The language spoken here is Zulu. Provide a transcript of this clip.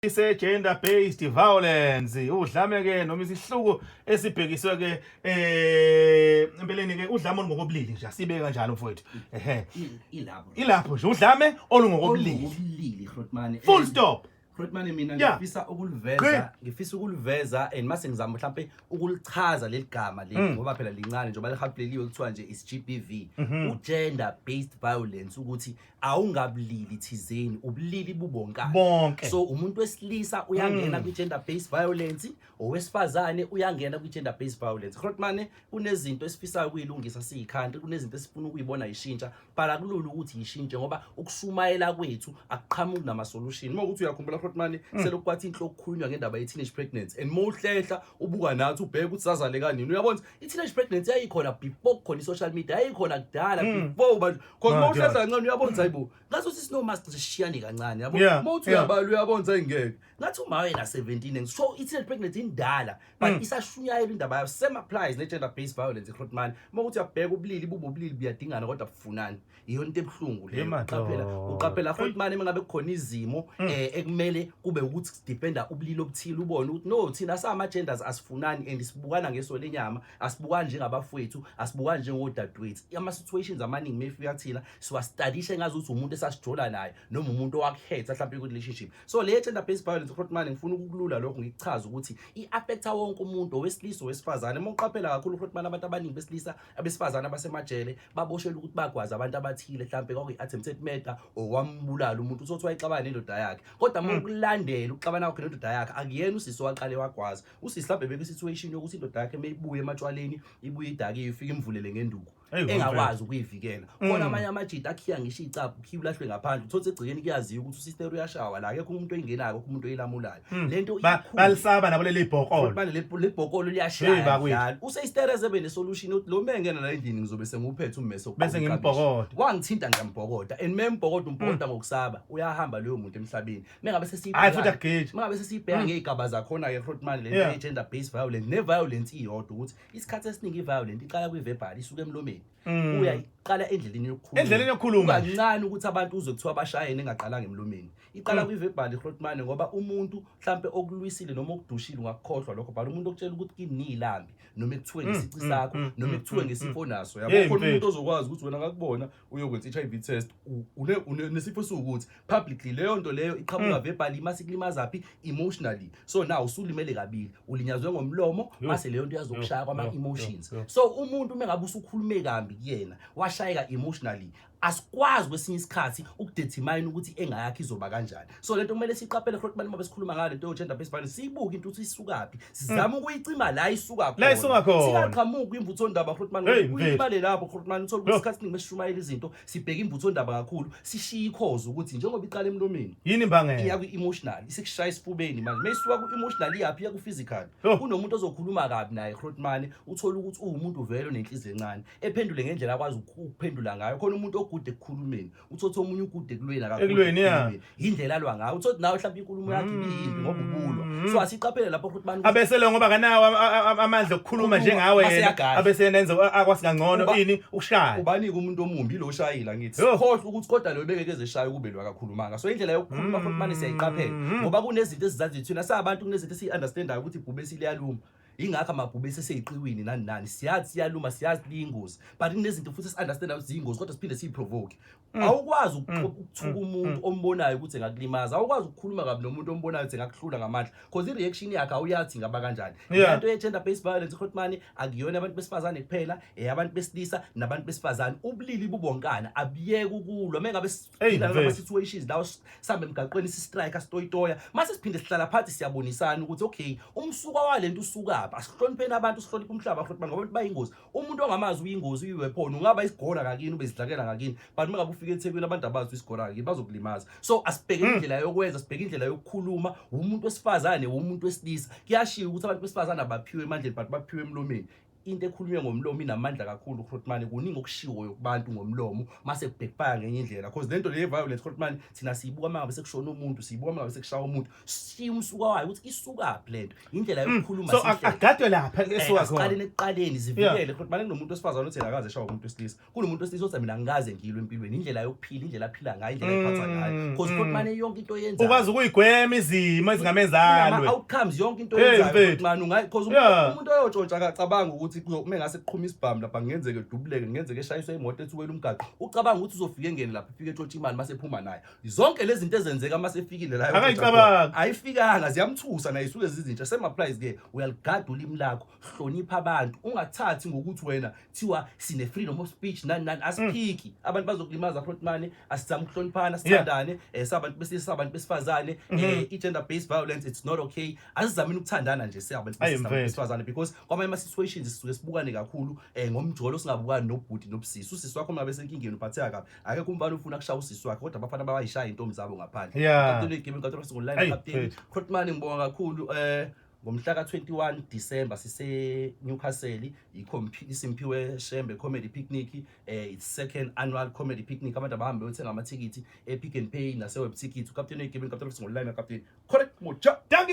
ise gender based violence udlame ke noma isihluko esibhekiswe ke empeleni ke udlame olungokobulili nje asibe kanjalo mfowethu ilapho nje udlame olungokobulili Grootman full stop Grootman mina ngifisa ukuliveza and mase ngizama mhlambe ukulichaza leligama leli ngoba phela lincane njengoba lihapuleliwe kuthiwa nje is GBV gender based violence ukuthi awungabulili thizeni ubulili bonke so umuntu wesilisa uyangena kwi gender based violence owesifazane uyangena kwi gender based violence Grootman kunezinto esifisayo ukuyilungisa siyikhanda kunezinto esifuna ukuyibona ishintsha para kulula ukuthi ishintshe ngoba ukushumayela kwethu akuqhamuki nama solution ukuthi uyakhumbula Grootman selokwathi inhloko kukhulunywa ngendaba ye teenage pregnancy and mawuhlehla ubuka nathi ubheke ukuthi sazale kanini uyabona i teenage pregnancy yayikhona before khona social media yayikhona kudala before manje because mawuhlehla kancane uyabona hayibo ngathi sinomasi sishiyane kancane yabo mawuthi uyabala uyabona ingeke ngathi uma wena 17 so i teenage pregnancy indala but isashunyayela indaba yayo same applies ne gender based violence Grootman mawuthi uyabheka ubulili bubulili buyadingana kodwa bufunani iyo into ebhlungu le uqaphela Grootman mengabe kukhona izimo ekumele kube ukuthi dependa ubulili obuthile ubone ukuthi no thina sama genders asifunani and sibukana ngeso lenyama asibukani njengabafowethu asibukani njengodadewethu ama situations amaningi mefika thina siwastudisha ngazi ukuthi umuntu esasijola naye noma umuntu owakhetha mhlawumbe ku relationship so le gender based violence Grootman ngifuna ukukulula lokho ngichaza ukuthi iaffecta wonke umuntu owesilisa owesifazane mawuqaphela kakhulu Grootman abantu abaningi besilisa abesifazane abasemajele baboshela ukuthi bagwaza abantu abathile mhlawumbe kwakuyi attempted murder okwambulala umuntu usothi wayixabana nendoda yakhe kodwa mawukulandela uxabana kwakhe nendoda yakhe akuyena usisi waqale wagwaza usisi mhlawumbe beke situation yokuthi indoda yakhe mayibuye ematshwaleni ibuye idake ifike imvulele ngenduku engakwazi ukuyivikela khona amanye amajita akhiya ngisho icaphu khiyulahlwe ngaphandle uthothi egcikeni kuyaziwa ukuthi usister uyashawa la akekho umuntu oyingenayo umuntu oyilamulayo lento balisaba nabo leli bhokolo lebhokolo liyashaya usister ezebe ne solution uthi lo mengena la endlini ngizobe senguphethe ummese bese ngimbhokota wangithinta ngiyambhokota and membhokota umbhokota ngokusaba uyahamba leyo muntu emhlabeni mengabe hayi futhi akugage mengabe sesibheka ngegaba zakhona ke Grootman le gender based violence ne violence iyodwa ukuthi isikhathi esiningi i violence iqala kwi verbal isuka emlomeni uyayiqala endleleni yokukhuluma kancane ukuthi abantu uzwe kuthiwa bashayene engaqalanga emlomeni iqala kwi verbal Grootman ngoba umuntu mhlambe okulwisile noma okudushile ungakukhohlwa lokho bhala umuntu okutshela ukuthi kinilambi noma ekuthiwe ngesici sakho noma ekuthiwe ngesifo naso yabo khona umuntu ozokwazi ukuthi wena ngakubona uyokwenza HIV test unesifo sokuthi publicly leyo nto leyo iqhamuka verbally masikulimaza phi emotionally so now usulimele kabili ulinyazwe ngomlomo mase leyo nto yazokushaya kwama emotions so umuntu mengabe usukhulume kambi kuyena washayeka emotionally asikwazi kwesinye isikhathi ukudetermine ukuthi engayakhe izoba kanjani so lento kumele siqaphele Grootman uma besikhuluma ngale nto gender based violence siyibuke into ukuthi isukaphi sizama ukuyicima la isuka khona singaqhamuki imvutho ndaba Grootman uyibale lapho Grootman uthola ukuthi isikhathi ningi mesishumayela izinto sibheka imvutho ndaba kakhulu sishiya ikhozo ukuthi njengoba iqala emlomeni yini imbangela iya kwi emotional isikushaya isifubeni manje mayisuka ku emotional iyapi ya ku physical kunomuntu ozokhuluma kabi naye Grootman uthola ukuthi umuntu vele onenhliziyo encane ephendule ngendlela akwazi ukuphendula ngayo khona umuntu kude ekukhulumeni uthothi omunye ukude kulweni akakhulu indlela alwa ngayo uthothi nawe mhlawumbe inkulumo yakhe ibiyimbi ngoba ubulwa so asiqaphele lapho Grootman abesele ngoba kanawo amandla okukhuluma njengawe yena abesenenza akwasi kangcono ini ushaya ubanike umuntu omumbi lo shayila ngithi khohle ukuthi kodwa lo beke kezeshaya kube lo akakhulumanga so indlela yokukhuluma Grootman siyayiqaphela ngoba kunezinto ezizazi thina sabantu kunezinto esiunderstandayo ukuthi ibhubesi liyaluma ingakho amabhubesi eseyiqiwini nani siyazi siyaluma siyazi liyingozi but kunezinto futhi esiunderstand ukuthi ziyingozi kodwa siphinde siyiprovoke awukwazi ukuthuka umuntu ombonayo ukuthi engakulimaza awukwazi ukukhuluma kabi nomuntu ombonayo ukuthi engakuhlula ngamandla because ireaction yakhe awuyathi ngaba kanjani into ye gender based violence Grootman akuyona abantu besifazane kuphela abantu besilisa nabantu besifazane ubulili bubonkana abiyeke ukulwa mengabe siphila ngama situations lawo sambe emgaqweni sistrike sitoyitoya mase siphinde sihlala phansi siyabonisana ukuthi okay umsuka walento usuka asihlonipheni abantu sihloniphe umhlaba Grootman ngoba abantu bayingozi umuntu ongamazi uyingozi uyiweapon ungaba isigora ngakini ube sidlakela ngakini but mengabe ufike eThekwini abantu abazi isigora ngakini bazokulimaza so asibheke indlela yokwenza sibheke indlela yokukhuluma umuntu wesifazane umuntu wesilisa kuyashiya ukuthi abantu besifazane abaphiwe emandleni but baphiwe emlomeni into ekhulunywe ngomlomo inamandla kakhulu Grootman kuningi okushiwoyo kubantu ngomlomo mase kubhekfaya ngenye indlela because lento le violence Grootman thina siyibuka mangabe sekushona umuntu siyibuka mangabe sekushaya umuntu siya umsuka wayo ukuthi isuka lento indlela yokukhuluma so agadwe lapha esiqaleni ekuqaleni zivikele Grootman kunomuntu osifazana othi akaze eshaya umuntu wesilisa kunomuntu wesilisa othi mina ngikaze ngilwe empilweni indlela yokuphila indlela aphila ngayo indlela ephatha ngayo because Grootman yonke into yenza ukwazi ukuyigwema izimo ezingamenzalwe outcomes yonke into yenzayo Grootman because umuntu oyotshontsha akacabanga ukuthi mengase kuqhuma isibhamu lapha ngenzeke dubuleke ngenzeke eshayiswe imoto ethuwela umgaqo ucabanga ukuthi uzofika engene lapha ifike etshontsha imali mase ephuma nayo zonke lezi zinto ezenzeka mase efikile la akayicabanga ayifikanga ziyamthusa nayo isuke zizintsha same applies ke uyaligada ulimi lakho hlonipha abantu ungathathi ngokuthi wena thiwa sine freedom of speech nani asiphiki abantu bazokulimaza Grootman asizama ukuhloniphana sithandane sabantu besilisa sabantu besifazane i-gender based violence it's not okay asizameni ukuthandana nje siyabantu besifazane because kwamanye situations sisuke sibukane kakhulu ngomjolo singabukani nobhuti nobusisi usisi wakho ngabe senkingeni uphatheka kabi akekho umfana ufuna kushaya usisi wakhe kodwa abafana bayishaya intombi zabo ngaphandle kapteni igame kaThora singolina kapteni Grootman ngibonga kakhulu ngomhla ka21 December sise Newcastle iSimphiwe Shembe comedy picnic its second annual comedy picnic abantu abahambe bethenga ama tickets Pick n Pay nase web tickets kapteni igame kaThora singolina kapteni correct moja